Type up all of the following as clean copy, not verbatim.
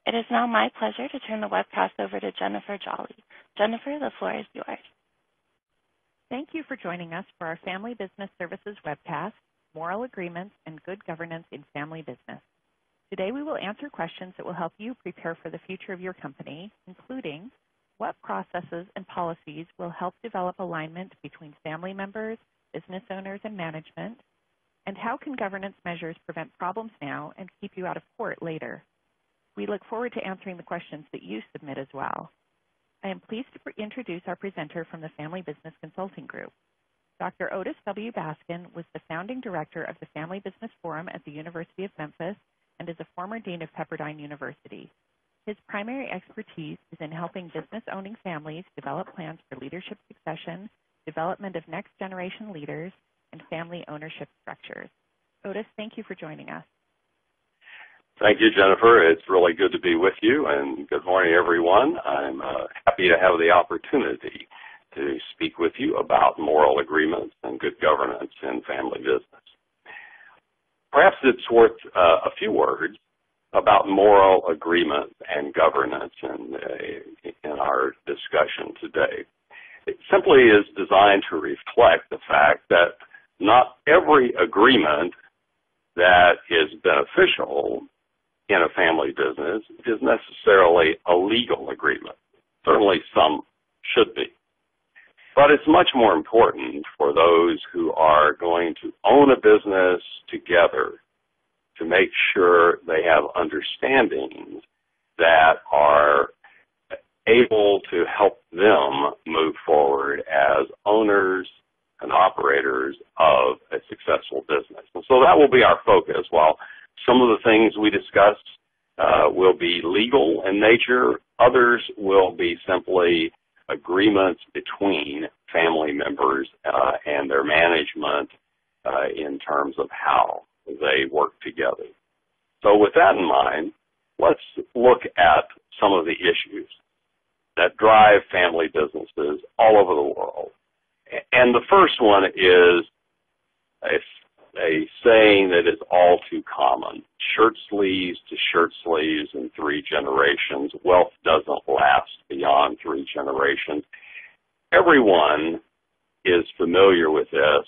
It is now my pleasure to turn the webcast over to Jennifer Jolly. Jennifer, the floor is yours. Thank you for joining us for our Family Business Services webcast, Moral Agreements and Good Governance in Family Business. Today we will answer questions that will help you prepare for the future of your company, including what processes and policies will help develop alignment between family members, business owners, and management, and how can governance measures prevent problems now and keep you out of court later. We look forward to answering the questions that you submit as well. I am pleased to introduce our presenter from the Family Business Consulting Group. Dr. Otis W. Baskin was the founding director of the Family Business Forum at the University of Memphis and is a former dean of Pepperdine University. His primary expertise is in helping business-owning families develop plans for leadership succession, development of next-generation leaders, and family ownership structures. Otis, thank you for joining us. Thank you, Jennifer. It's really good to be with you, and good morning, everyone. I'm happy to have the opportunity to speak with you about moral agreements and good governance in family business. Perhaps it's worth a few words about moral agreement and governance in our discussion today. It simply is designed to reflect the fact that not every agreement that is beneficial in a family business is necessarily a legal agreement. Certainly some should be. But it's much more important for those who are going to own a business together to make sure they have understandings that are able to help them move forward as owners and operators of a successful business. And so that will be our focus. While some of the things we discuss will be legal in nature, others will be simply agreements between family members and their management in terms of how they work together. So with that in mind, let's look at some of the issues that drive family businesses all over the world. And the first one is a saying that is all too common: shirt sleeves to shirt sleeves in 3 generations. Wealth doesn't last beyond 3 generations. Everyone is familiar with this,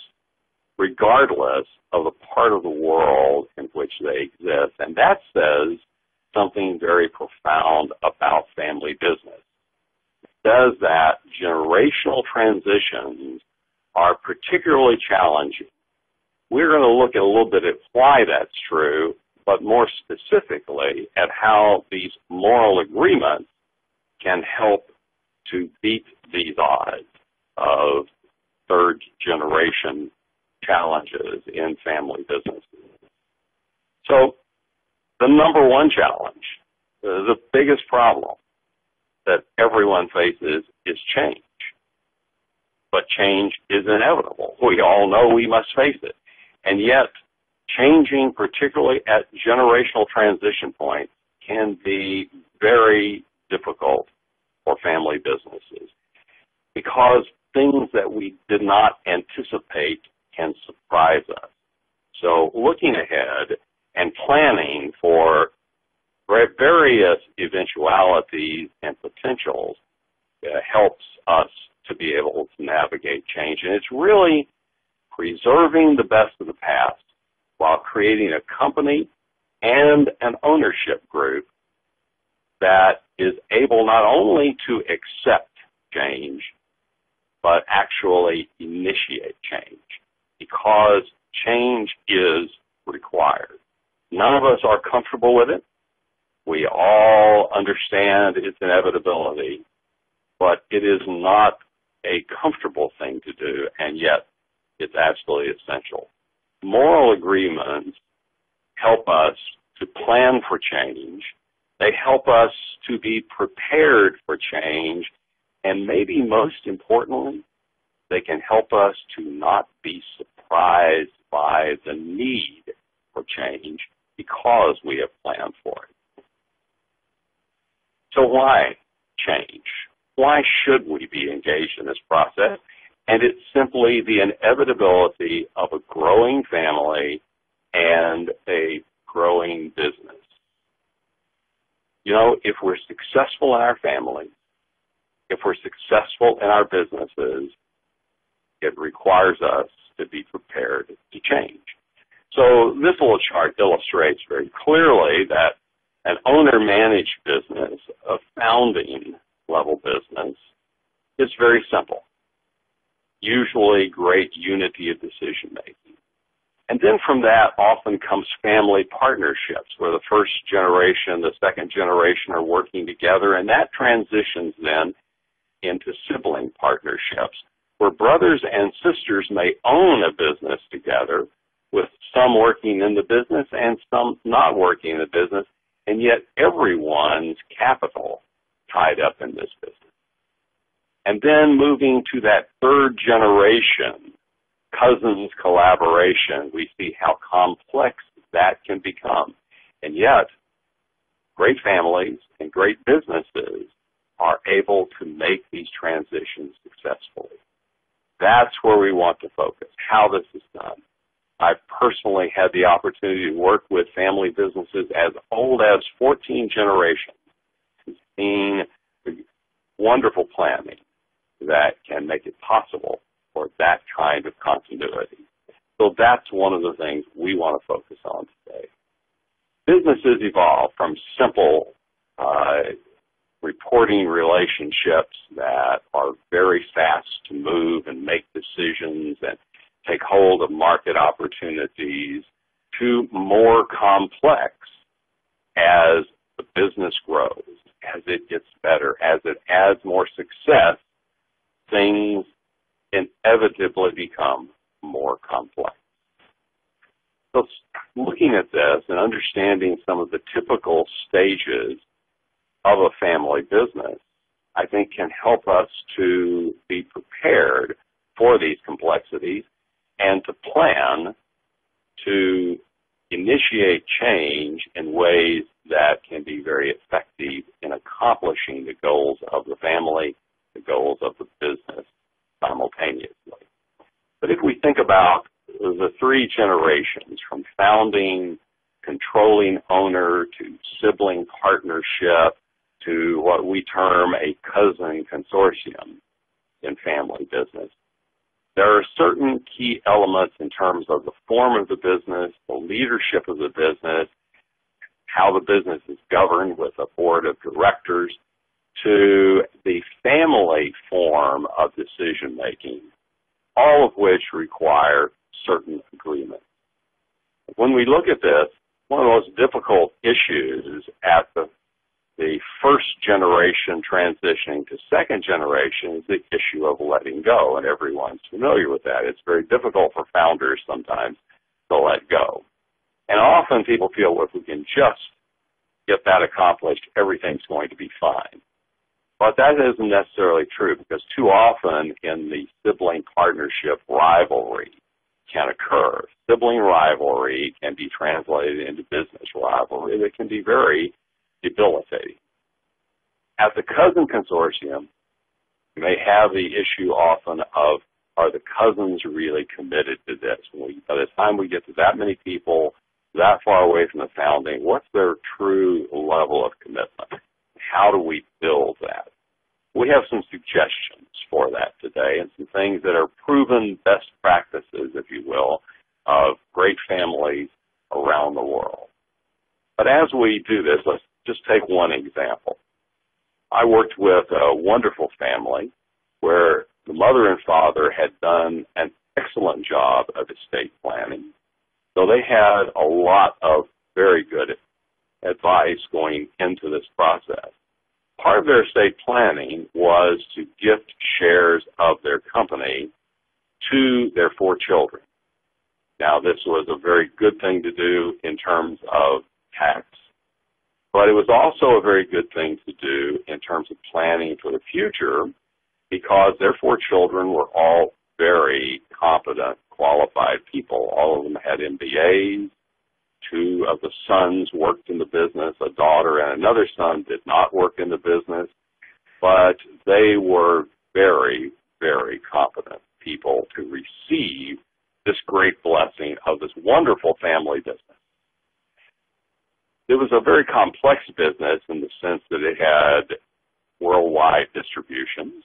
regardless of the part of the world in which they exist. And that says something very profound about family business. It says that generational transitions are particularly challenging. We're going to look at a little bit at why that's true, but more specifically at how these moral agreements can help to beat these odds of third-generation challenges in family businesses. So the number one challenge, the biggest problem that everyone faces is change. But change is inevitable. We all know we must face it. And yet, changing, particularly at generational transition points, can be very difficult for family businesses because things that we did not anticipate can surprise us. So looking ahead and planning for various eventualities and potentials helps us to be able to navigate change. And it's really preserving the best of the past while creating a company and an ownership group that is able not only to accept change, but actually initiate change, because change is required. None of us are comfortable with it. We all understand its inevitability, but it is not a comfortable thing to do, and yet it's absolutely essential. Moral agreements help us to plan for change. They help us to be prepared for change, and maybe most importantly, they can help us to not be surprised by the need for change because we have planned for it. So why change? Why should we be engaged in this process? And it's simply the inevitability of a growing family and a growing business. You know, if we're successful in our family, if we're successful in our businesses, it requires us to be prepared to change. So this little chart illustrates very clearly that an owner-managed business, a founding-level business, is very simple. Usually great unity of decision-making. And then from that often comes family partnerships where the first generation, the second generation are working together, and that transitions then into sibling partnerships where brothers and sisters may own a business together with some working in the business and some not working in the business, and yet everyone's capital tied up in this business. And then moving to that third generation, cousins collaboration, we see how complex that can become. And yet, great families and great businesses are able to make these transitions successfully. That's where we want to focus, how this is done. I've personally had the opportunity to work with family businesses as old as 14 generations, seeing wonderful planning that can make it possible for that kind of continuity. So that's one of the things we want to focus on today. Businesses evolve from simple reporting relationships that are very fast to move and make decisions and take hold of market opportunities to more complex as the business grows, as it gets better, as it adds more success, things inevitably become more complex. So looking at this and understanding some of the typical stages of a family business, I think can help us to be prepared for these complexities and to plan to initiate change in ways that can be very effective in accomplishing the goals of the family, the goals of the business simultaneously. But if we think about the three generations, from founding, controlling owner, to sibling partnership, to what we term a cousin consortium in family business, there are certain key elements in terms of the form of the business, the leadership of the business, how the business is governed with a board of directors, to the family form of decision-making, all of which require certain agreements. When we look at this, one of the most difficult issues at the first generation transitioning to second generation is the issue of letting go, and everyone's familiar with that. It's very difficult for founders sometimes to let go. And often people feel, well, if we can just get that accomplished, everything's going to be fine. But that isn't necessarily true, because too often in the sibling partnership, rivalry can occur. Sibling rivalry can be translated into business rivalry that can be very debilitating. At the cousin consortium, you may have the issue often of, are the cousins really committed to this? By the time we get to that many people, that far away from the founding, what's their true level of commitment? How do we build that? We have some suggestions for that today and some things that are proven best practices, if you will, of great families around the world. But as we do this, let's just take one example. I worked with a wonderful family where the mother and father had done an excellent job of estate planning. So they had a lot of very good advice going into this process. Part of their estate planning was to gift shares of their company to their 4 children. Now, this was a very good thing to do in terms of tax, but it was also a very good thing to do in terms of planning for the future, because their 4 children were all very competent, qualified people. All of them had MBAs. 2 of the sons worked in the business. A daughter and another son did not work in the business, but they were very, very competent people to receive this great blessing of this wonderful family business. It was a very complex business in the sense that it had worldwide distributions.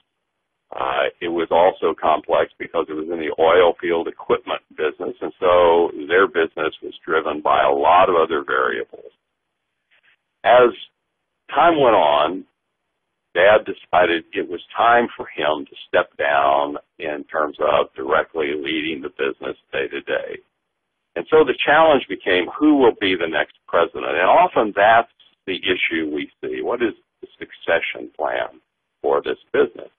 It was also complex because it was in the oil field equipment business, and so their business was driven by a lot of other variables. As time went on, Dad decided it was time for him to step down in terms of directly leading the business day to day. And so the challenge became, who will be the next president? And often that's the issue we see. What is the succession plan for this business?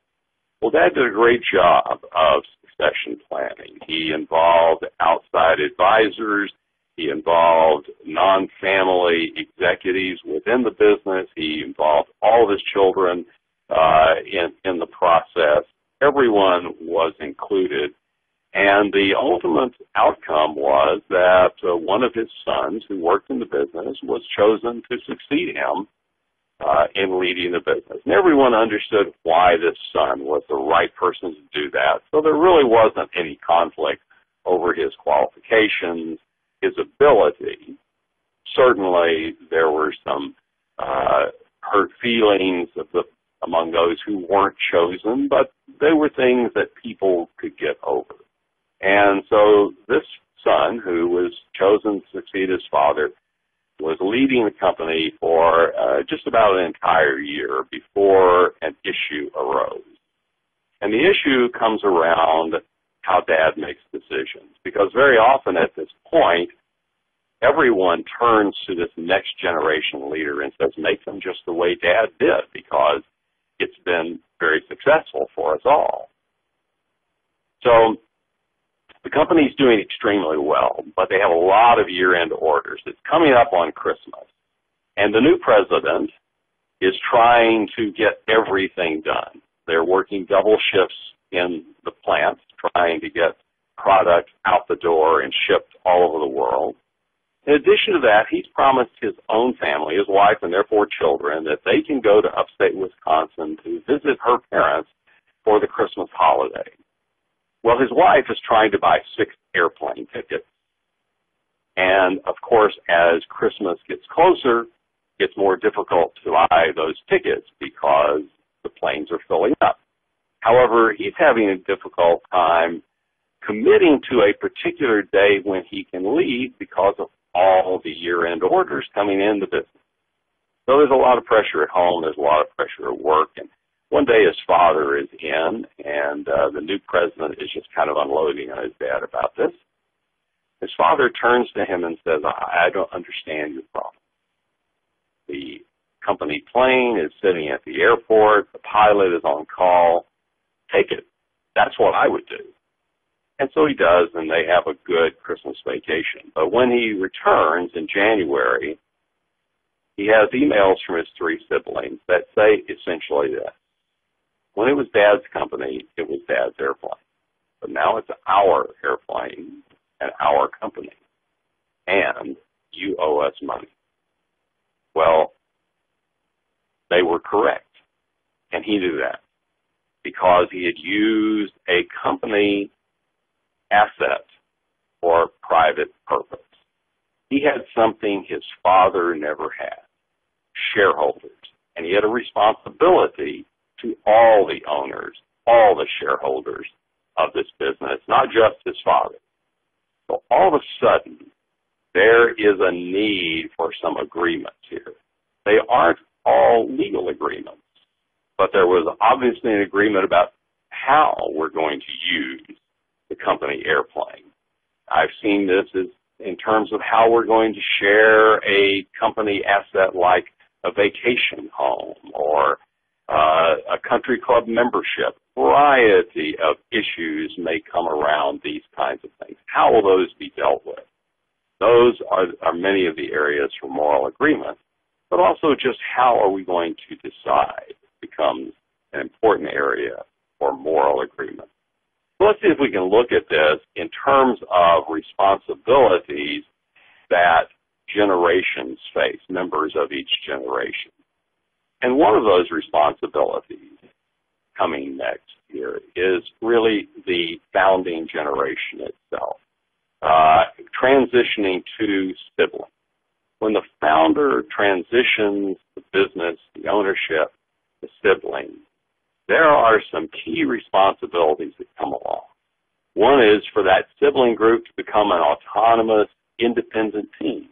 Well, Dad did a great job of succession planning. He involved outside advisors. He involved non-family executives within the business. He involved all of his children in the process. Everyone was included. And the ultimate outcome was that one of his sons who worked in the business was chosen to succeed him in leading the business. And everyone understood why this son was the right person to do that. So there really wasn't any conflict over his qualifications, his ability. Certainly there were some hurt feelings among those who weren't chosen, but they were things that people could get over. And so this son, who was chosen to succeed his father, was leading the company for just about an entire year before an issue arose. And the issue comes around how Dad makes decisions, because very often at this point, everyone turns to this next generation leader and says, make them just the way Dad did, because it's been very successful for us all. So the company's doing extremely well, but they have a lot of year-end orders. It's coming up on Christmas, and the new president is trying to get everything done. They're working double shifts in the plants, trying to get product out the door and shipped all over the world. In addition to that, he's promised his own family, his wife and their 4 children, that they can go to upstate Wisconsin to visit her parents for the Christmas holiday. Well, his wife is trying to buy 6 airplane tickets. And, of course, as Christmas gets closer, it's more difficult to buy those tickets because the planes are filling up. However, he's having a difficult time committing to a particular day when he can leave because of all the year-end orders coming in the business. So there's a lot of pressure at home. There's a lot of pressure at work. And one day his father is in, and the new president is just kind of unloading on his dad about this. His father turns to him and says, I don't understand your problem. The company plane is sitting at the airport. The pilot is on call. Take it. That's what I would do. And so he does, and they have a good Christmas vacation. But when he returns in January, he has emails from his 3 siblings that say essentially this. When it was Dad's company, it was Dad's airplane. But now it's our airplane and our company. And you owe us money. Well, they were correct. And he knew that because he had used a company asset for private purpose. He had something his father never had, shareholders. And he had a responsibility to all the owners, all the shareholders of this business, not just his father. So all of a sudden, there is a need for some agreements here. They aren't all legal agreements, but there was obviously an agreement about how we're going to use the company airplane. I've seen this as in terms of how we're going to share a company asset like a vacation home or a country club membership. A variety of issues may come around these kinds of things. How will those be dealt with? Those are many of the areas for moral agreement, but also just how are we going to decide becomes an important area for moral agreement. So let's see if we can look at this in terms of responsibilities that generations face, members of each generation. And one of those responsibilities coming next year is really the founding generation itself, transitioning to siblings. when the founder transitions the business, the ownership, the siblings, there are some key responsibilities that come along. One is for that sibling group to become an autonomous, independent team,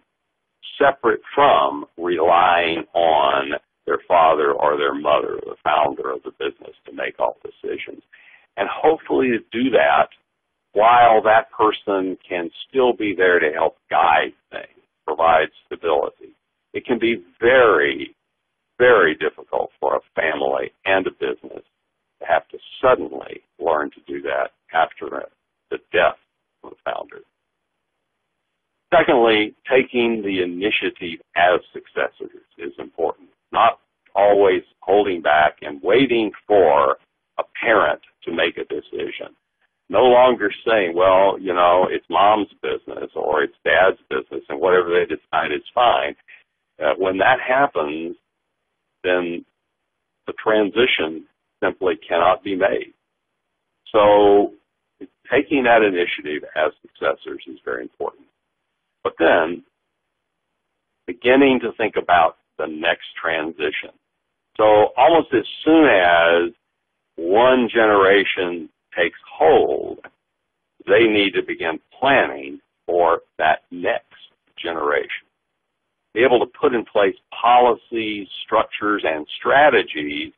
separate from relying on their father or their mother, the founder of the business, to make all decisions. And hopefully to do that while that person can still be there to help guide things, provide stability. It can be very, very difficult for a family and a business to have to suddenly learn to do that after the death of the founder. Secondly, taking the initiative as successors is important, not always holding back and waiting for a parent to make a decision. No longer saying, well, you know, it's mom's business or it's dad's business and whatever they decide is fine. When that happens, then the transition simply cannot be made. So taking that initiative as successors is very important. But then beginning to think about the next transition. So almost as soon as one generation takes hold, they need to begin planning for that next generation. Be able to put in place policies, structures, and strategies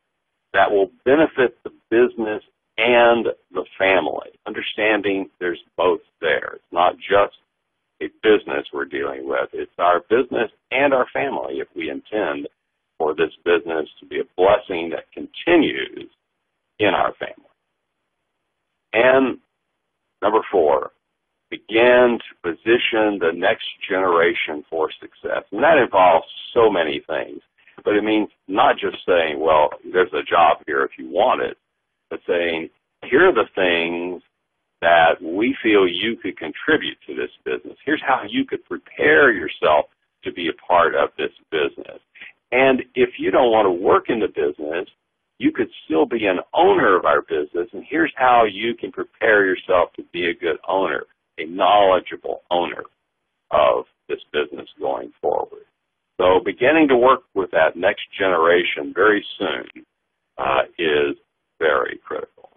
that will benefit the business and the family, understanding there's both there. It's not just a business we're dealing with. It's our business and our family if we intend for this business to be a blessing that continues in our family. And number 4, begin to position the next generation for success. And that involves so many things. But it means not just saying, well, there's a job here if you want it, but saying, here are the things that we feel you could contribute to this business. Here's how you could prepare yourself to be a part of this business. And if you don't want to work in the business, you could still be an owner of our business, and here's how you can prepare yourself to be a good owner, a knowledgeable owner of this business going forward. So beginning to work with that next generation very soon is very critical.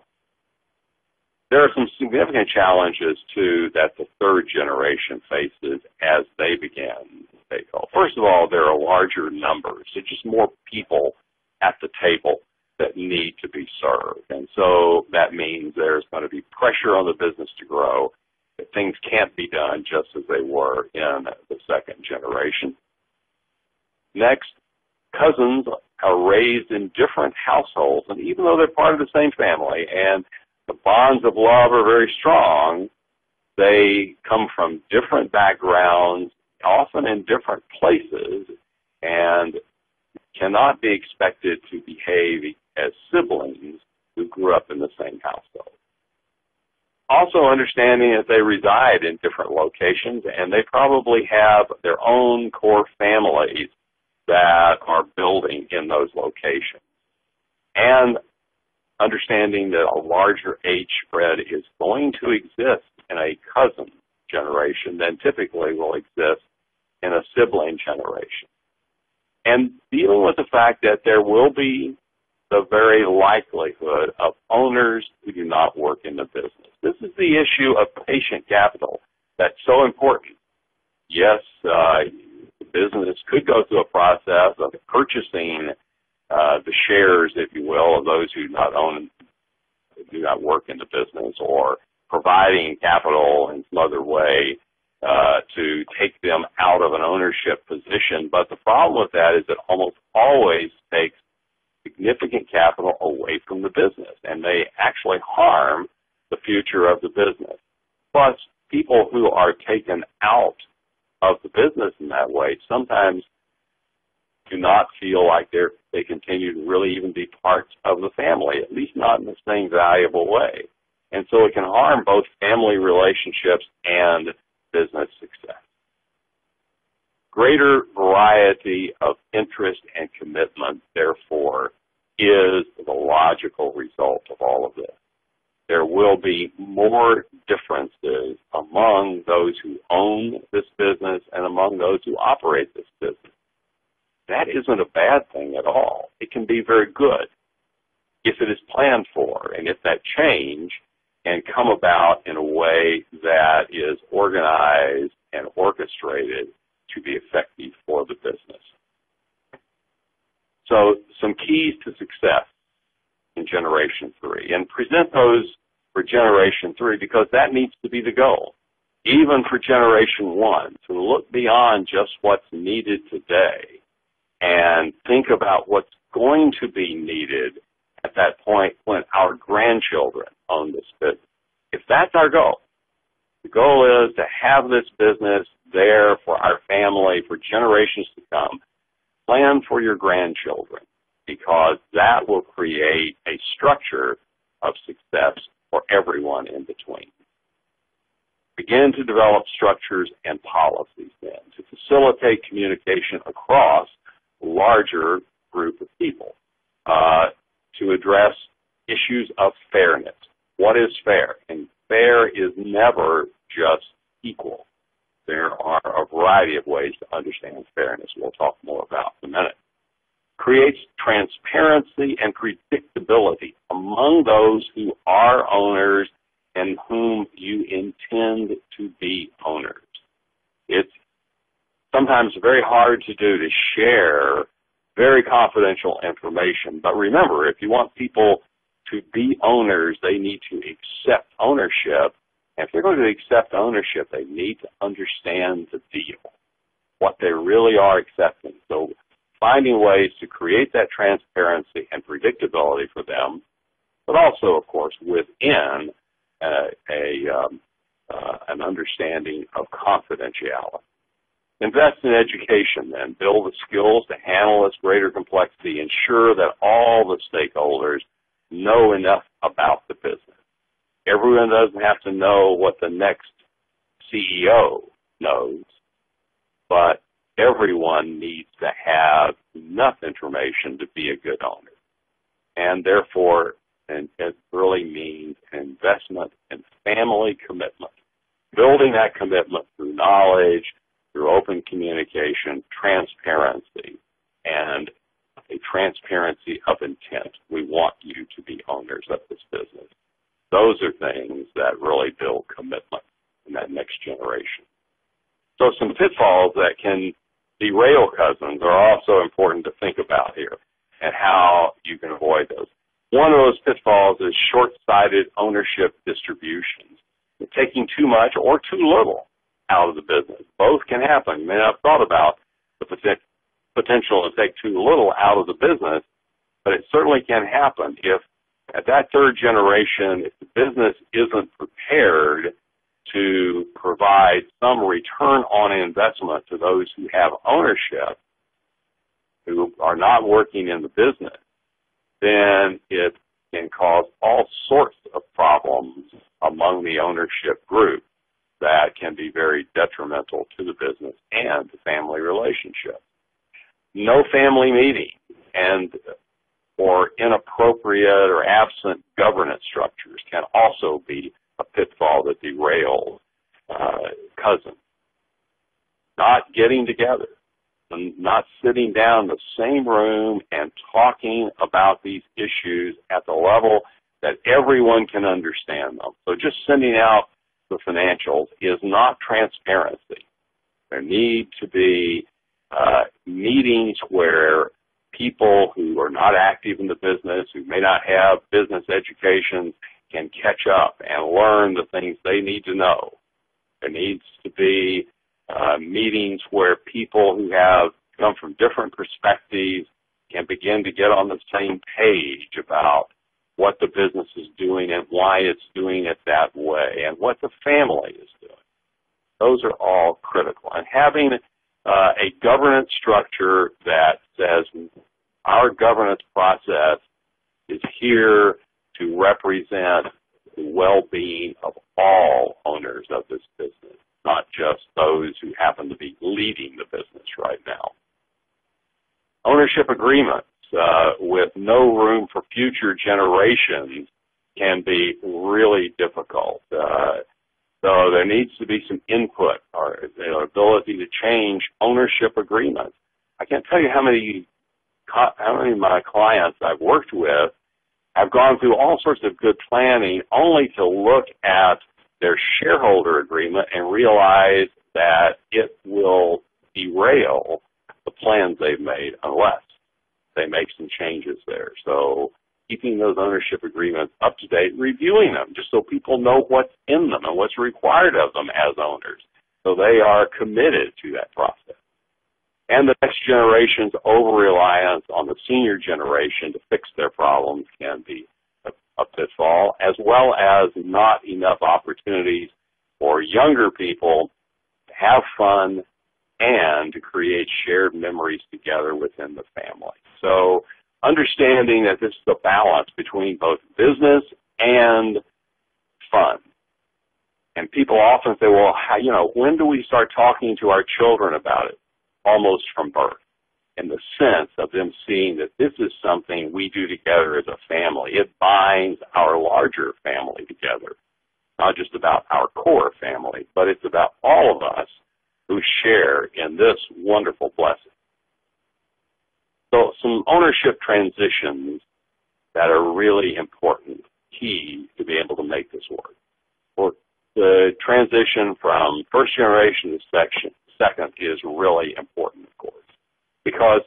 There are some significant challenges, too, that the third generation faces as they begin to take hold. First of all, there are larger numbers. There's just more people at the table that need to be served. And so that means there's going to be pressure on the business to grow. Things can't be done just as they were in the second generation. Next, cousins are raised in different households, and even though they're part of the same family and the bonds of love are very strong, they come from different backgrounds, often in different places, and cannot be expected to behave as siblings who grew up in the same household. Also understanding that they reside in different locations and they probably have their own core families that are building in those locations. And understanding that a larger age spread is going to exist in a cousin generation than typically will exist in a sibling generation. And dealing with the fact that there will be the very likelihood of owners who do not work in the business. This is the issue of patient capital that's so important. Yes, the business could go through a process of purchasing the shares, if you will, of those who do not work in the business, or providing capital in some other way to take them out of an ownership position. But the problem with that is it almost always takes significant capital away from the business, and they actually harm the future of the business. Plus, people who are taken out of the business in that way sometimes do not feel like they continue to really even be parts of the family, at least not in the same valuable way. And so it can harm both family relationships and business success. Greater variety of interest and commitment, therefore, is the logical result of all of this. There will be more differences among those who own this business and among those who operate this business. That isn't a bad thing at all. It can be very good if it is planned for and if that change can come about in a way that is organized and orchestrated to be effective for the business. So some keys to success in Generation 3, and present those for Generation 3 because that needs to be the goal. Even for Generation 1, to look beyond just what's needed today and think about what's going to be needed at that point when our grandchildren own this business. If that's our goal, the goal is to have this business there for our family for generations to come. Plan for your grandchildren because that will create a structure of success for everyone in between. Begin to develop structures and policies then to facilitate communication across a larger group of people to address issues of fairness. What is fair? And fair is never just equal. There are a variety of ways to understand fairness we'll talk more about in a minute. Creates transparency and predictability among those who are owners and whom you intend to be owners. It's sometimes very hard to do to share very confidential information, but remember, if you want people to be owners, they need to accept ownership. And if they're going to accept ownership, they need to understand the deal, what they really are accepting. So finding ways to create that transparency and predictability for them, but also, of course, within an understanding of confidentiality. Invest in education, then. Build the skills to handle this greater complexity. Ensure that all the stakeholders know enough about the business. Everyone doesn't have to know what the next CEO knows, but everyone needs to have enough information to be a good owner. And therefore, it really means an investment in family commitment. Building that commitment through knowledge, through open communication, transparency, and a transparency of intent. We want you to be owners of this business. Those are things that really build commitment in that next generation. So some pitfalls that can derail cousins are also important to think about here and how you can avoid those. One of those pitfalls is short-sighted ownership distributions, taking too much or too little out of the business. Both can happen. You may not have thought about the potential to take too little out of the business, but it certainly can happen if at that third generation, if the business isn't prepared to provide some return on investment to those who have ownership, who are not working in the business, then it can cause all sorts of problems among the ownership group that can be very detrimental to the business and the family relationship. No family meeting or inappropriate or absent governance structures can also be a pitfall that derails cousins. Not getting together, and not sitting down in the same room and talking about these issues at the level that everyone can understand them. So just sending out the financials is not transparency. There need to be meetings where people who are not active in the business, who may not have business education, can catch up and learn the things they need to know. There needs to be meetings where people who have come from different perspectives can begin to get on the same page about what the business is doing and why it's doing it that way and what the family is doing. Those are all critical. And having a governance structure that says our governance process is here to represent the well-being of all owners of this business, not just those who happen to be leading the business right now. Ownership agreements with no room for future generations can be really difficult. So there needs to be some input or ability to change ownership agreements. I can't tell you how many of my clients I've worked with have gone through all sorts of good planning only to look at their shareholder agreement and realize that it will derail the plans they've made unless they make some changes there. So keeping those ownership agreements up to date, reviewing them just so people know what's in them and what's required of them as owners, so they are committed to that process. And the next generation's over-reliance on the senior generation to fix their problems can be a pitfall, as well as not enough opportunities for younger people to have fun and to create shared memories together within the family. So understanding that this is a balance between both business and fun. And people often say, well, when do we start talking to our children about it? Almost from birth, in the sense of them seeing that this is something we do together as a family. It binds our larger family together, not just about our core family, but it's about all of us who share in this wonderful blessing. So some ownership transitions that are really important, key to be able to make this work. Well, the transition from first generation to second is really important, of course, because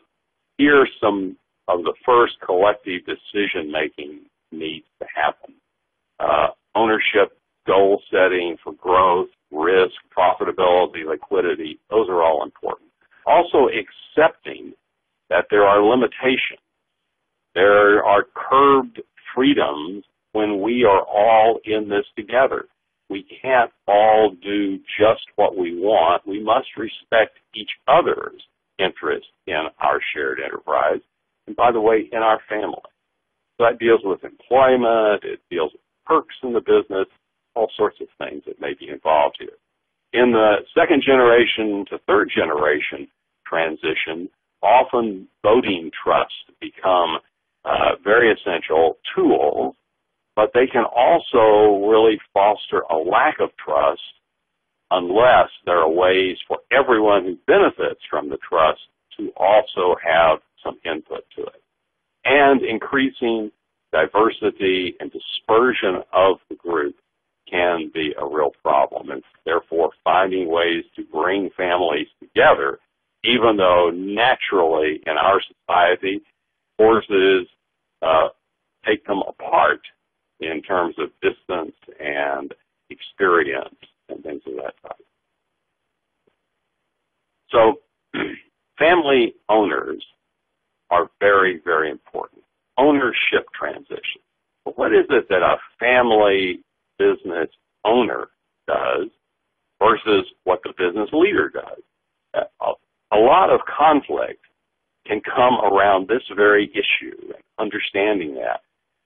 here some of the first collective decision-making needs to happen. Ownership, goal setting for growth, risk, profitability, liquidity, those are all important. Also accepting that there are limitations. There are curbed freedoms when we are all in this together. We can't all do just what we want. We must respect each other's interest in our shared enterprise, and by the way, in our family. So that deals with employment, it deals with perks in the business, all sorts of things that may be involved here. In the second generation to third generation transition, often voting trusts become very essential tools, but they can also really foster a lack of trust unless there are ways for everyone who benefits from the trust to also have some input to it. And increasing diversity and dispersion of the group can be a real problem, and therefore finding ways to bring families together, even though naturally in our society forces take them apart in terms of distance and experience and things of that type. So family owners are very, very important. Ownership transition. But what is it that a family business owner does versus what the business leader does? A lot of conflict can come around this very issue and understanding that.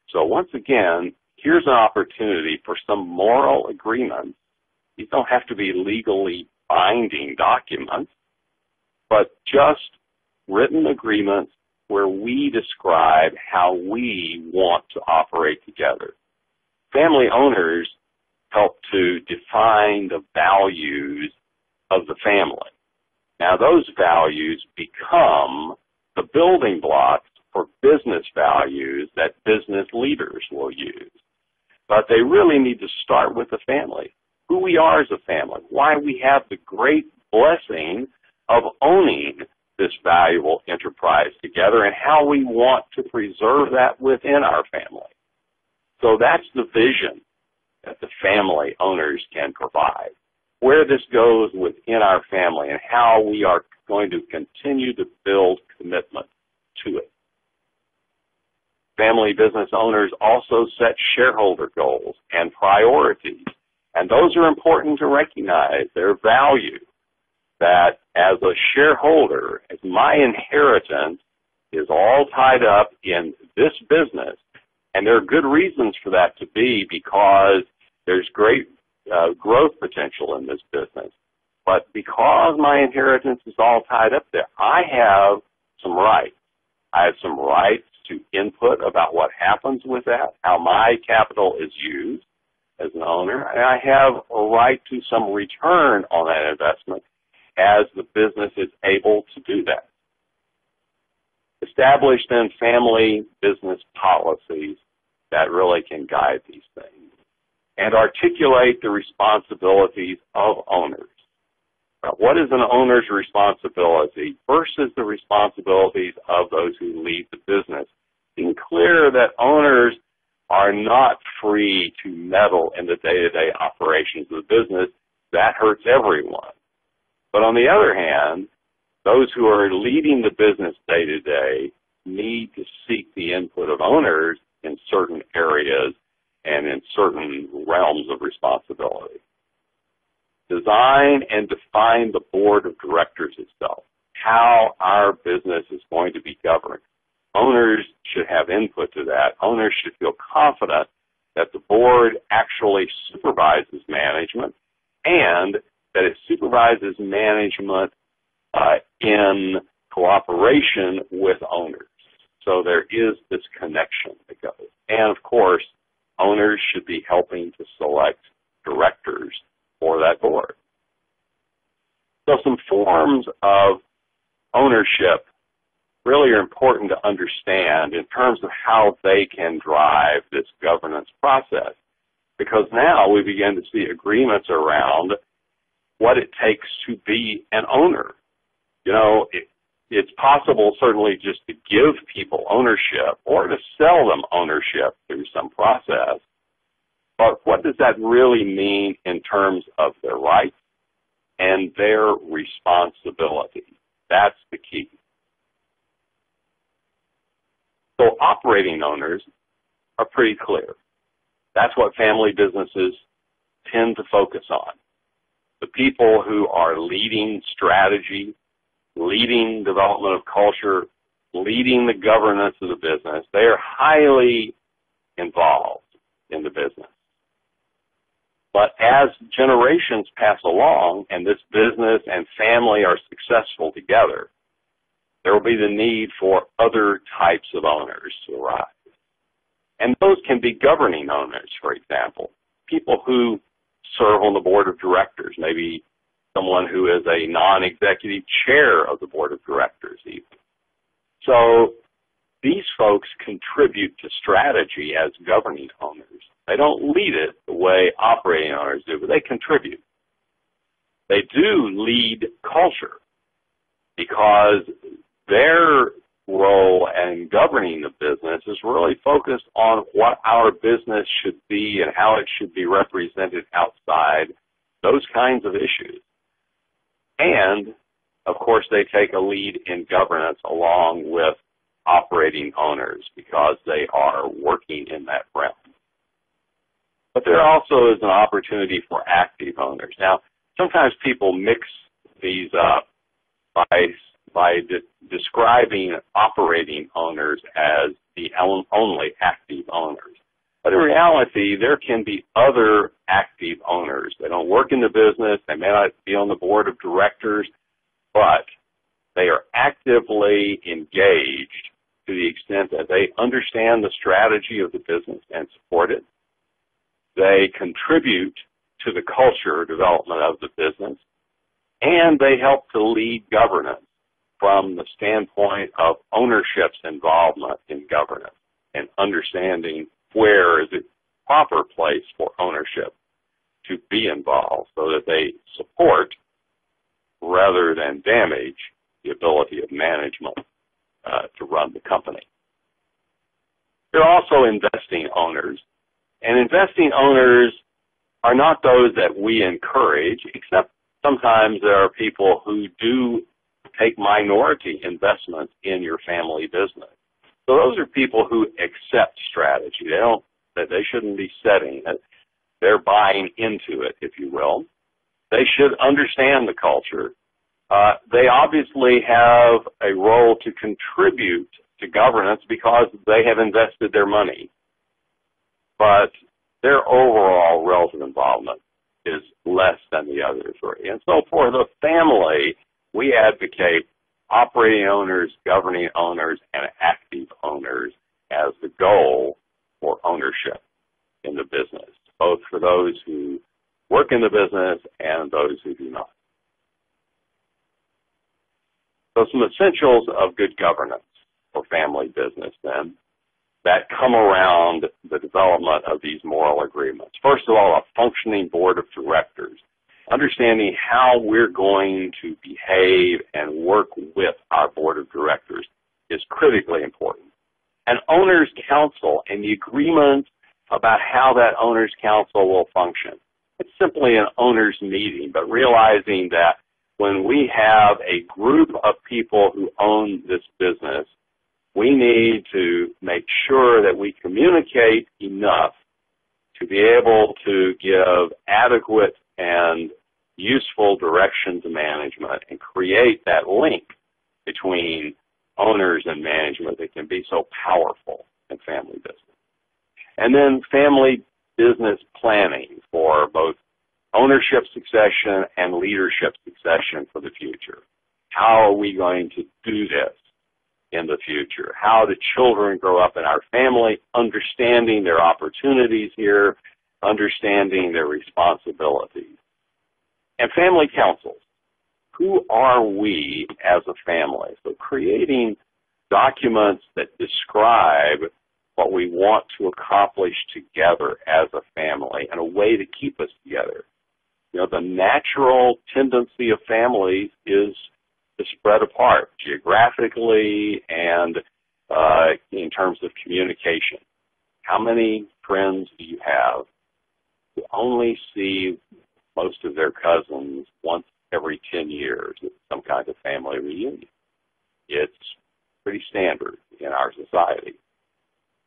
So once again, here's an opportunity for some moral agreements. These don't have to be legally binding documents, but just written agreements where we describe how we want to operate together. Family owners help to define the values of the family. Now, those values become the building blocks for business values that business leaders will use. But they really need to start with the family, who we are as a family, why we have the great blessing of owning this valuable enterprise together, and how we want to preserve that within our family. So that's the vision that the family owners can provide, where this goes within our family and how we are going to continue to build commitment to it. Family business owners also set shareholder goals and priorities, and those are important to recognize. Their value, that as a shareholder, as my inheritance is all tied up in this business, and there are good reasons for that to be, because there's great growth potential in this business. But because my inheritance is all tied up there, I have some rights. I have some rights to input about what happens with that, how my capital is used, as an owner, and I have a right to some return on that investment as the business is able to do that. Establish then family business policies that really can guide these things, and articulate the responsibilities of owners. What is an owner's responsibility versus the responsibilities of those who lead the business? Being clear that owners are not free to meddle in the day-to-day operations of the business. That hurts everyone. But on the other hand, those who are leading the business day-to-day need to seek the input of owners in certain areas and in certain realms of responsibility. Design and define the board of directors itself, how our business is going to be governed. Owners should have input to that. Owners should feel confident that the board actually supervises management and that it supervises management in cooperation with owners. So there is this connection that goes. And of course, owners should be helping to select directors for that board. So some forms of ownership really are important to understand in terms of how they can drive this governance process, because now we begin to see agreements around what it takes to be an owner. You know, it's possible certainly just to give people ownership or to sell them ownership through some process, but what does that really mean in terms of their rights and their responsibility? That's the key. So operating owners are pretty clear. That's what family businesses tend to focus on. The people who are leading strategy, leading development of culture, leading the governance of the business, they are highly involved in the business. But as generations pass along and this business and family are successful together, there will be the need for other types of owners to arise. And those can be governing owners, for example, people who serve on the board of directors, maybe someone who is a non-executive chair of the board of directors even. So these folks contribute to strategy as governing owners. They don't lead it the way operating owners do, but they contribute. They do lead culture because their role in governing the business is really focused on what our business should be and how it should be represented outside those kinds of issues. And, of course, they take a lead in governance along with operating owners because they are working in that realm. But there also is an opportunity for active owners. Now, sometimes people mix these up by describing operating owners as the only active owners. But in reality, there can be other active owners. They don't work in the business. They may not be on the board of directors, but they are actively engaged to the extent that they understand the strategy of the business and support it. They contribute to the culture development of the business, and they help to lead governance from the standpoint of ownership's involvement in governance and understanding where is the proper place for ownership to be involved so that they support rather than damage the ability of management to run the company. There are also investing owners, and investing owners are not those that we encourage, except sometimes there are people who do take minority investments in your family business. So those are people who accept strategy. They shouldn't be setting it. They're buying into it, if you will. They should understand the culture. They obviously have a role to contribute to governance because they have invested their money. But their overall relative involvement is less than the other three. And so for the family, we advocate operating owners, governing owners, and active owners as the goal for ownership in the business. both for those who work in the business and those who do not. So some essentials of good governance for family business then that come around the development of these moral agreements. First of all, a functioning board of directors. Understanding how we're going to behave and work with our board of directors is critically important. An owner's council and the agreement about how that owner's council will function. It's simply an owner's meeting, but realizing that when we have a group of people who own this business, we need to make sure that we communicate enough to be able to give adequate and useful direction to management and create that link between owners and management that can be so powerful in family business. And then family business planning for both ownership succession and leadership succession for the future. How are we going to do this in the future? How do children grow up in our family, understanding their opportunities here, understanding their responsibilities? And family councils. Who are we as a family? So creating documents that describe what we want to accomplish together as a family and a way to keep us together. You know, the natural tendency of families is to spread apart geographically and in terms of communication. How many friends do you have who only see most of their cousins once every 10 years at some kind of family reunion? It's pretty standard in our society.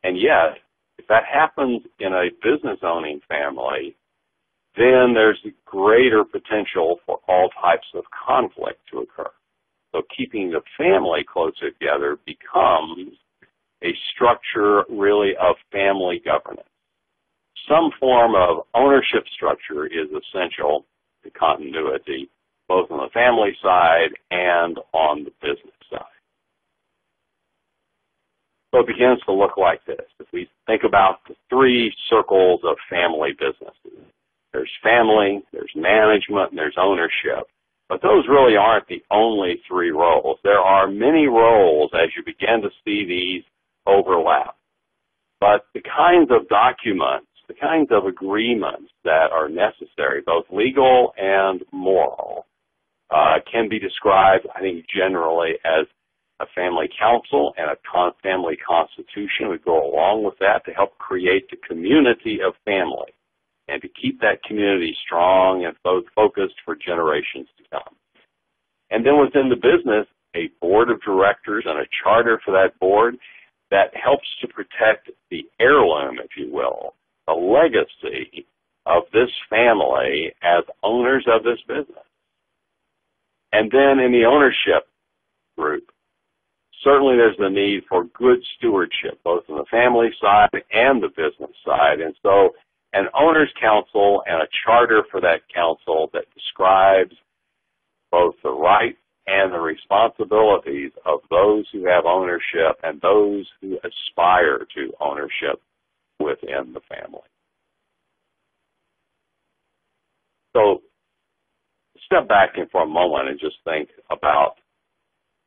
And yet, if that happens in a business-owning family, then there's greater potential for all types of conflict to occur. So keeping the family closer together becomes a structure really of family governance. Some form of ownership structure is essential to continuity, both on the family side and on the business side. So it begins to look like this. If we think about the three circles of family businesses, there's family, there's management, and there's ownership. But those really aren't the only three roles. There are many roles as you begin to see these overlap. But the kinds of documents, the kinds of agreements that are necessary, both legal and moral, can be described, I think, generally as a family council and a family constitution would go along with that to help create the community of family and to keep that community strong and focused for generations to come. And then within the business, a board of directors and a charter for that board that helps to protect the heirloom, if you will, the legacy of this family as owners of this business. And then in the ownership group, certainly there's the need for good stewardship, both on the family side and the business side. And so an owner's council and a charter for that council that describes both the rights and the responsibilities of those who have ownership and those who aspire to ownership within the family. So step back in for a moment and just think about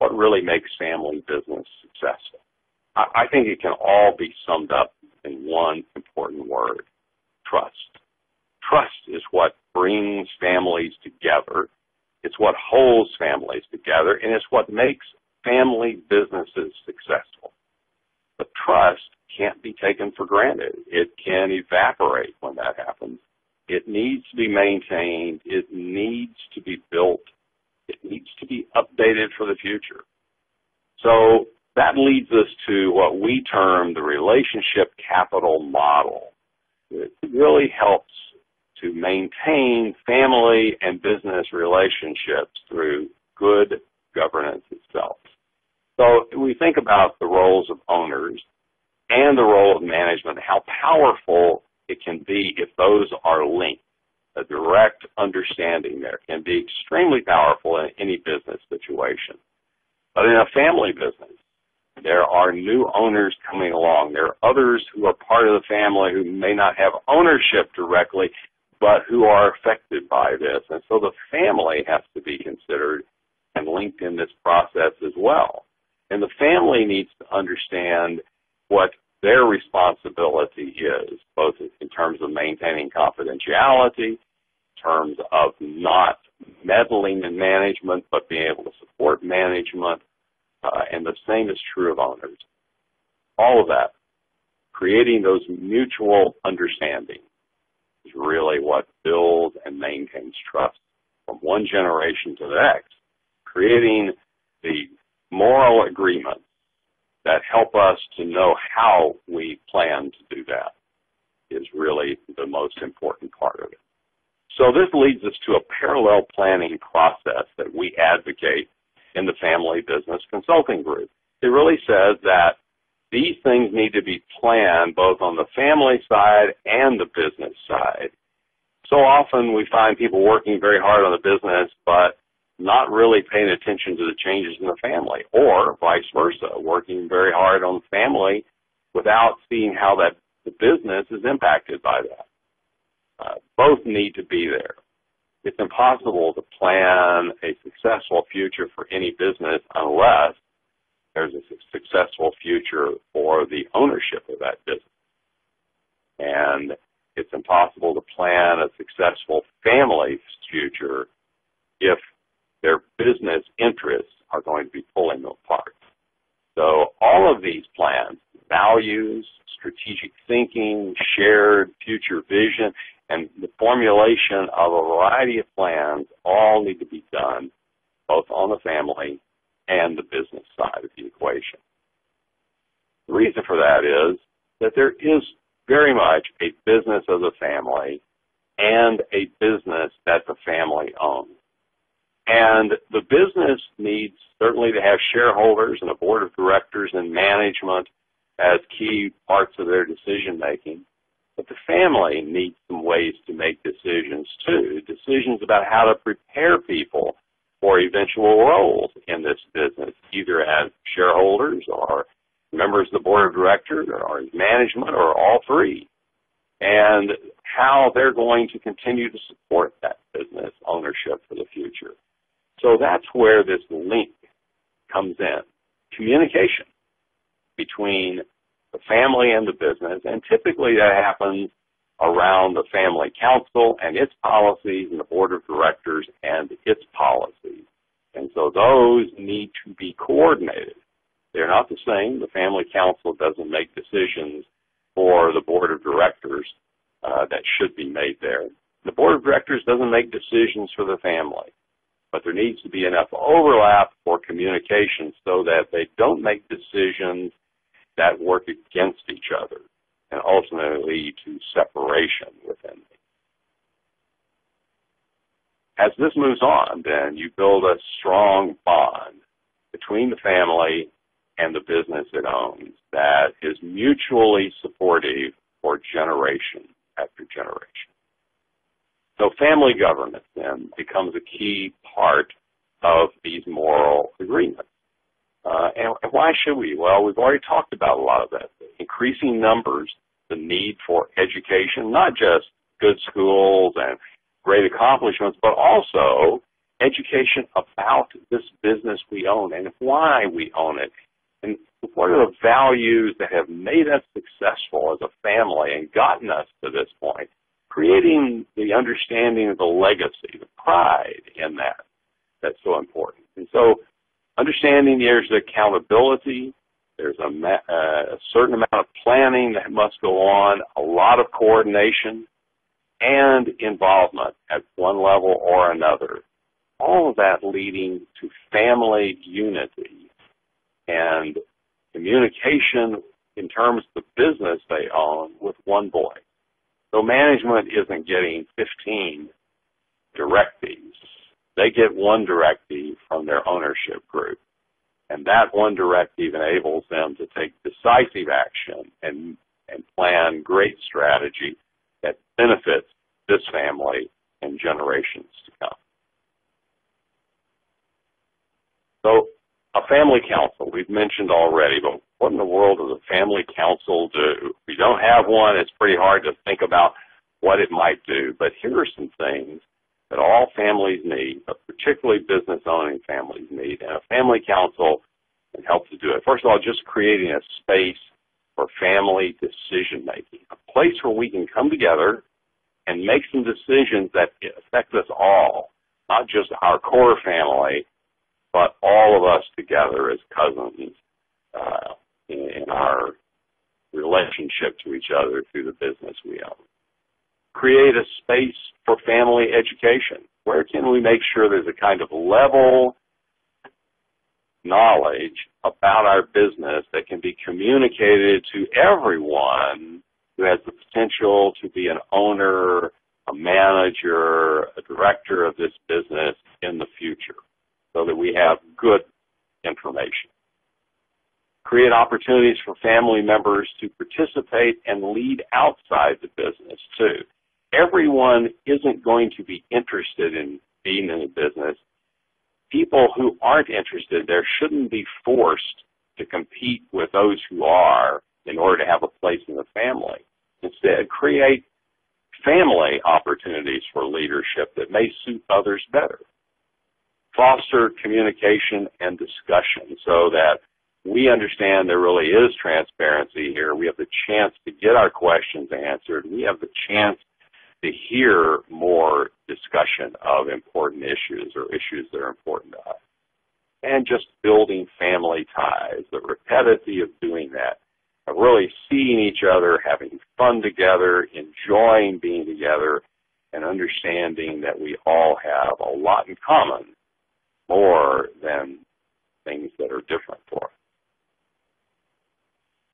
what really makes family business successful. I think it can all be summed up in one important word: trust. Trust is what brings families together. It's what holds families together, and it's what makes family businesses successful. But trust can't be taken for granted. It can evaporate when that happens. It needs to be maintained. It needs to be built. It needs to be updated for the future. So that leads us to what we term the relationship capital model. It really helps to maintain family and business relationships through good governance itself. So we think about the roles of owners and the role of management, how powerful it can be if those are linked. A direct understanding there can be extremely powerful in any business situation. But in a family business, There are new owners coming along. There are others who are part of the family who may not have ownership directly, but who are affected by this. And so the family has to be considered and linked in this process as well. And the family needs to understand what their responsibility is, both in terms of maintaining confidentiality, in terms of not meddling in management, but being able to support management, and the same is true of owners. All of that, creating those mutual understanding is really what builds and maintains trust from one generation to the next, creating the moral agreements that help us to know how we plan to do that is really the most important part of it. So this leads us to a parallel planning process that we advocate in the Family Business Consulting Group. It really says that these things need to be planned both on the family side and the business side. So often we find people working very hard on the business, but not really paying attention to the changes in the family, or vice versa, working very hard on the family without seeing how that the business is impacted by that. Both need to be there. It's impossible to plan a successful future for any business unless there's a successful future for the ownership of that business. And it's impossible to plan a successful family's future if their business interests are going to be pulling them apart. So all of these plans, values, strategic thinking, shared future vision, and the formulation of a variety of plans all need to be done both on the family and the business side of the equation. The reason for that is that there is very much a business of the family and a business that the family owns. And the business needs certainly to have shareholders and a board of directors and management as key parts of their decision making. But the family needs some ways to make decisions too, decisions about how to prepare people for eventual roles in this business, either as shareholders or members of the board of directors or as management or all three, and how they're going to continue to support that business ownership for the future. So that's where this link comes in, communication between the family and the business, and typically that happens around the family council and its policies and the board of directors and its policies. And so those need to be coordinated. They're not the same. The family council doesn't make decisions for the board of directors that should be made there. The board of directors doesn't make decisions for the family. But there needs to be enough overlap for communication so that they don't make decisions that work against each other and ultimately lead to separation within them. As this moves on, then, you build a strong bond between the family and the business it owns that is mutually supportive for generation after generation. So family governance, then, becomes a key part of these moral agreements. And why should we? Well, we've already talked about a lot of that. Increasing numbers, the need for education, not just good schools and great accomplishments, but also education about this business we own and why we own it. And what are the values that have made us successful as a family and gotten us to this point? Creating the understanding of the legacy, the pride in that, that's so important. And so understanding there's accountability, there's a certain amount of planning that must go on, a lot of coordination, and involvement at one level or another. All of that leading to family unity and communication in terms of the business they own with one voice. So management isn't getting 15 directives. They get one directive from their ownership group. And that one directive enables them to take decisive action and plan great strategy that benefits this family and generations to come. So A family council, we've mentioned already, but what in the world does a family council do? If we don't have one, it's pretty hard to think about what it might do. But here are some things that all families need, but particularly business-owning families need, and a family council can help to do it. First of all, just creating a space for family decision-making, a place where we can come together and make some decisions that affect us all, not just our core family, but all of us together as cousins in our relationship to each other through the business we own. Create a space for family education. Where can we make sure there's a kind of level knowledge about our business that can be communicated to everyone who has the potential to be an owner, a manager, a director of this business in the future, so that we have good information. Create opportunities for family members to participate and lead outside the business, too. Everyone isn't going to be interested in being in a business. People who aren't interested there shouldn't be forced to compete with those who are in order to have a place in the family. Instead, create family opportunities for leadership that may suit others better. Foster communication and discussion so that we understand there really is transparency here. We have the chance to get our questions answered. We have the chance to hear more discussion of important issues or issues that are important to us. And just building family ties, the rapidity of doing that, of really seeing each other, having fun together, enjoying being together, and understanding that we all have a lot in common, more than things that are different for us.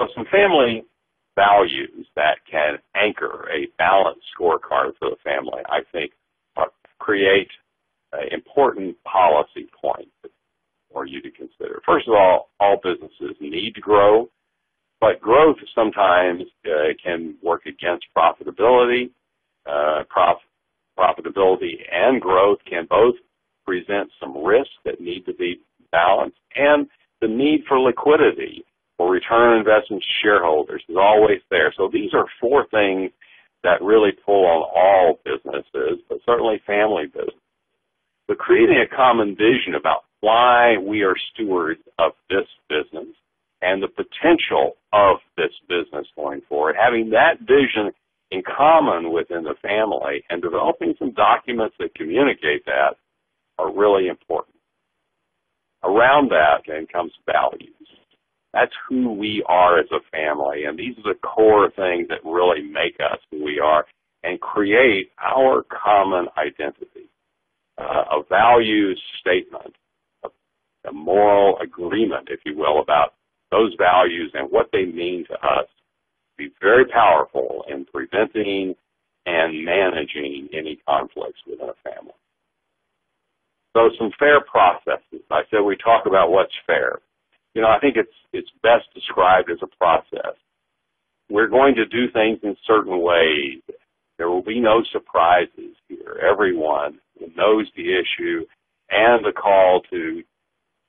So some family values that can anchor a balanced scorecard for the family, I think, create important policy points for you to consider. First of all businesses need to grow, but growth sometimes can work against profitability. Profitability and growth can both present some risks that need to be balanced, and the need for liquidity or return on investment to shareholders is always there. So these are four things that really pull on all businesses, but certainly family business. But creating a common vision about why we are stewards of this business and the potential of this business going forward, having that vision in common within the family and developing some documents that communicate that are really important. Around that then comes values. That's who we are as a family, and these are the core things that really make us who we are and create our common identity. A values statement, a moral agreement, if you will, about those values and what they mean to us, be very powerful in preventing and managing any conflicts within a family. So some fair processes. I said we talk about what's fair. You know, I think it's best described as a process. We're going to do things in certain ways. There will be no surprises here. Everyone who knows the issue and the call to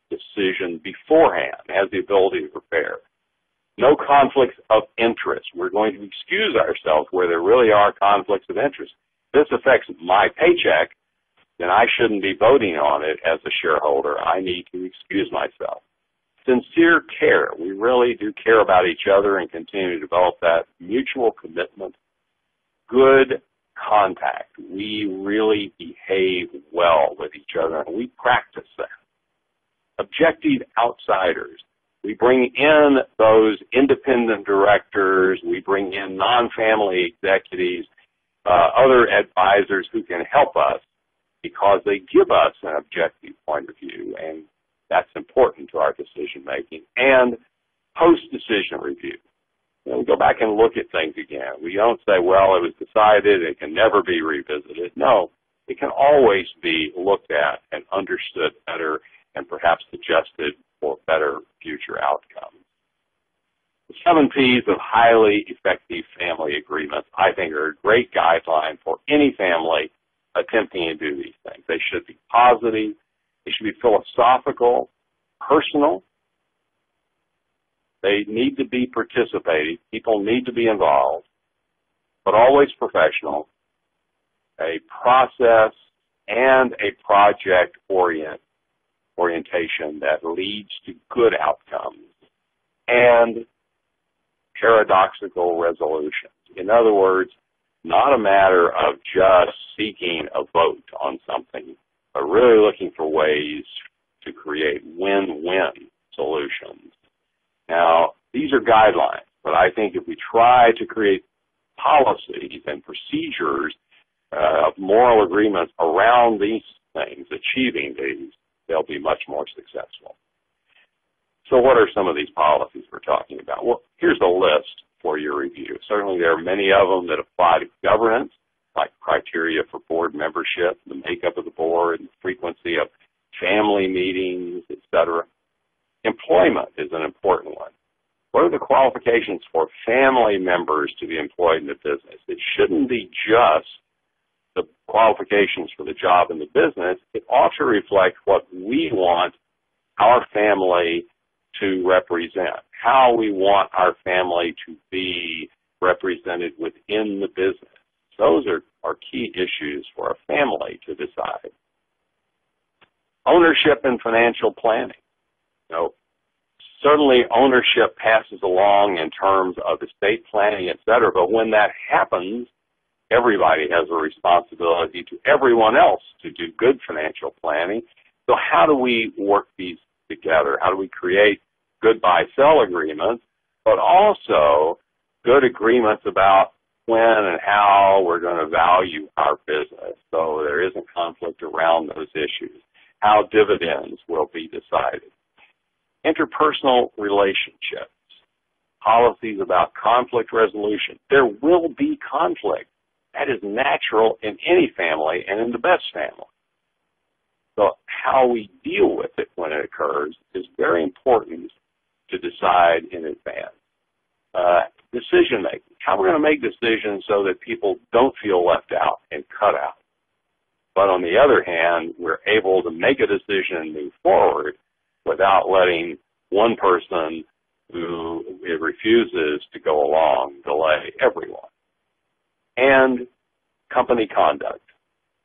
decision beforehand has the ability to prepare. No conflicts of interest. We're going to excuse ourselves where there really are conflicts of interest. If this affects my paycheck, then I shouldn't be voting on it as a shareholder. I need to excuse myself. Sincere care. We really do care about each other and continue to develop that mutual commitment. Good contact. We really behave well with each other, and we practice that. Objective outsiders. We bring in those independent directors. We bring in non-family executives, other advisors who can help us because they give us an objective point of view, and that's important to our decision-making. And post-decision review. You know, we go back and look at things again. We don't say, well, it was decided, it can never be revisited. No, it can always be looked at and understood better and perhaps adjusted for better future outcomes. The 7 P's of highly effective family agreements, I think, are a great guideline for any family attempting to do these things. They should be positive. They should be philosophical. personal. They need to be participating. People need to be involved, but always professional. A process and a project orientation that leads to good outcomes and paradoxical resolutions. In other words, not a matter of just seeking a vote on something, but really looking for ways to create win-win solutions. Now, these are guidelines, but I think if we try to create policies and procedures of moral agreements around these things, achieving these, they'll be much more successful. So what are some of these policies we're talking about? Well, here's a list for your review. Certainly there are many of them that apply to governance, like criteria for board membership, the makeup of the board, and the frequency of family meetings, etc. Employment is an important one. What are the qualifications for family members to be employed in the business? It shouldn't be just the qualifications for the job in the business. It ought to reflect what we want our family to represent, how we want our family to be represented within the business. Those are key issues for a family to decide. Ownership and financial planning. Certainly ownership passes along in terms of estate planning, et cetera, but when that happens, everybody has a responsibility to everyone else to do good financial planning. So how do we work these together? How do we create good buy-sell agreements, but also good agreements about when and how we're going to value our business so there isn't conflict around those issues, how dividends will be decided. Interpersonal relationships, policies about conflict resolution. There will be conflict. That is natural in any family and in the best family. So how we deal with it when it occurs is very important to decide in advance. Decision making, how we're going to make decisions so that people don't feel left out and cut out. But on the other hand, we're able to make a decision and move forward without letting one person who refuses to go along delay everyone. And company conduct,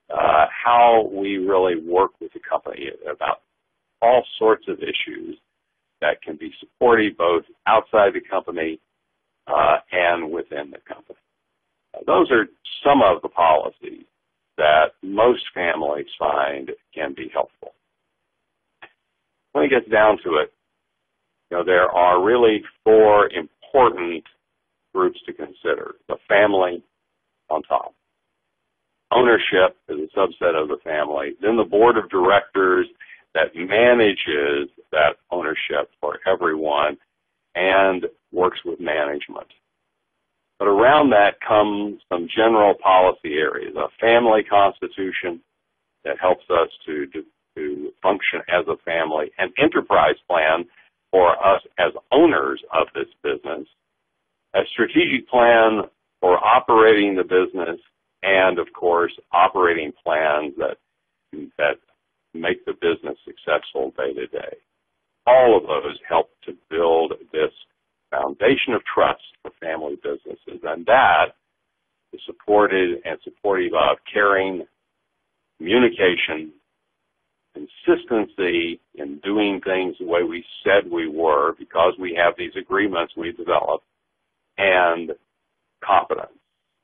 how we really work with the company about all sorts of issues that can be supported both outside the company and within the company. Those are some of the policies that most families find can be helpful. When it gets down to it, there are really four important groups to consider. The family on top. Ownership is a subset of the family. Then the board of directors that manages that ownership for everyone and works with management. But around that comes some general policy areas. A family constitution that helps us to function as a family. An enterprise plan for us as owners of this business. A strategic plan for operating the business. And, of course, operating plans that make the business successful day to day. All of those help to build this foundation of trust for family businesses, and that is supported and supportive of caring, communication, consistency in doing things the way we said we were because we have these agreements we developed, and competence,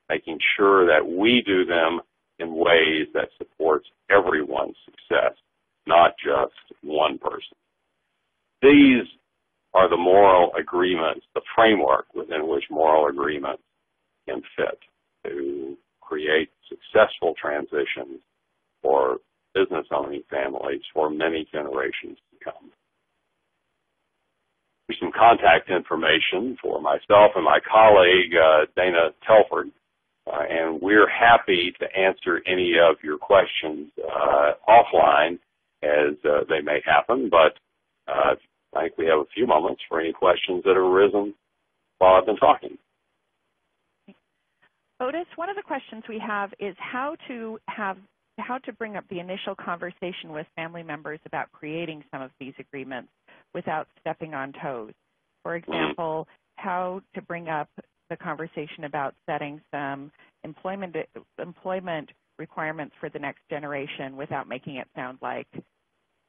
making sure that we do them in ways that supports everyone's success, not just one person. These are the moral agreements, the framework within which moral agreements can fit to create successful transitions for business owning families for many generations to come. Here's some contact information for myself and my colleague, Dana Telford. And we're happy to answer any of your questions offline as they may happen, but I think we have a few moments for any questions that have arisen while I've been talking. Otis, one of the questions we have is how to have how to bring up the initial conversation with family members about creating some of these agreements without stepping on toes. For example, how to bring up the conversation about setting some employment requirements for the next generation without making it sound like,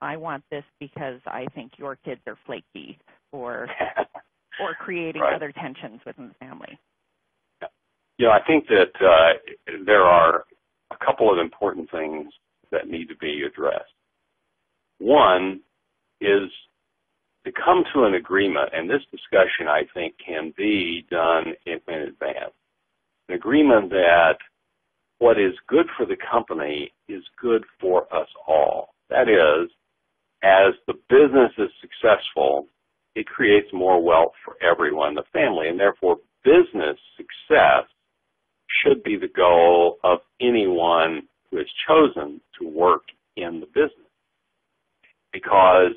I want this because I think your kids are flaky, or creating other tensions within the family. I think that there are a couple of important things that need to be addressed. One is to come to an agreement, and this discussion, I think, can be done in advance. An agreement that what is good for the company is good for us all. That is, as the business is successful, it creates more wealth for everyone in the family, and therefore business success should be the goal of anyone who has chosen to work in the business, because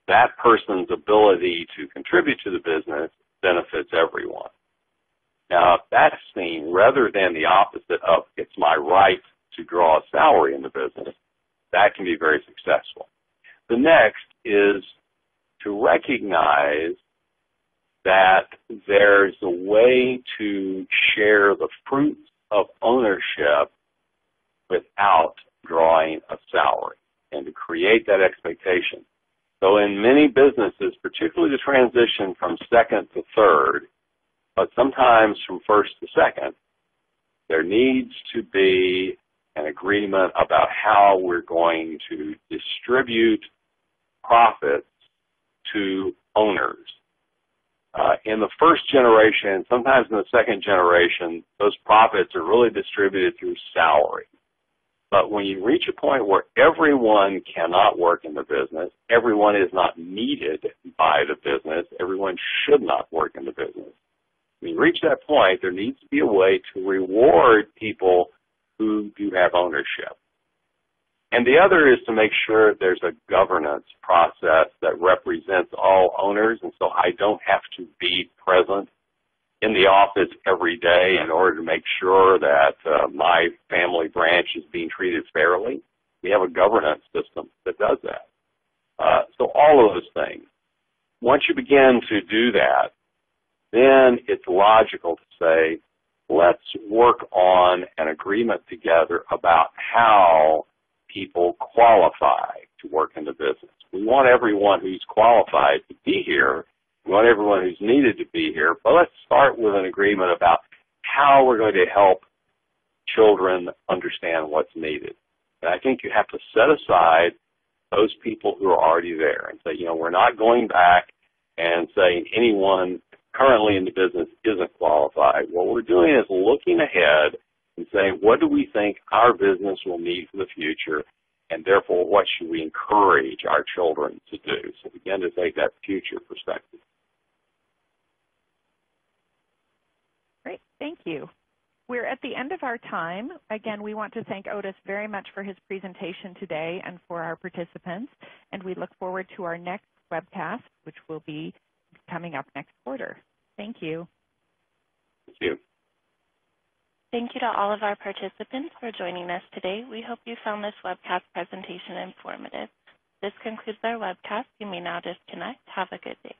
that person's ability to contribute to the business benefits everyone. Now, if that's seen rather than the opposite of it's my right to draw a salary in the business, that can be very successful. The next is to recognize that there's a way to share the fruits of ownership without drawing a salary, and to create that expectation. So in many businesses, particularly the transition from second to third, but sometimes from first to second, there needs to be an agreement about how we're going to distribute profits to owners. In the first generation, sometimes in the second generation, those profits are really distributed through salary. But when you reach a point where everyone cannot work in the business, everyone is not needed by the business, everyone should not work in the business. When you reach that point, there needs to be a way to reward people who do have ownership. And the other is to make sure there's a governance process that represents all owners, and so I don't have to be present in the office every day in order to make sure that my family branch is being treated fairly. We have a governance system that does that. So all of those things. Once you begin to do that, then it's logical to say, let's work on an agreement together about how people qualify to work in the business. We want everyone who's qualified to be here. We want everyone who's needed to be here. But let's start with an agreement about how we're going to help children understand what's needed. And I think you have to set aside those people who are already there and say, we're not going back and saying anyone currently in the business isn't qualified. What we're doing is looking ahead and saying, what do we think our business will need for the future, and therefore what should we encourage our children to do? So begin to take that future perspective. Great, thank you. We're at the end of our time. Again, we want to thank Otis very much for his presentation today and for our participants, and we look forward to our next webcast, which will be coming up next quarter. Thank you. Thank you. Thank you to all of our participants for joining us today. We hope you found this webcast presentation informative. This concludes our webcast. You may now disconnect. Have a good day.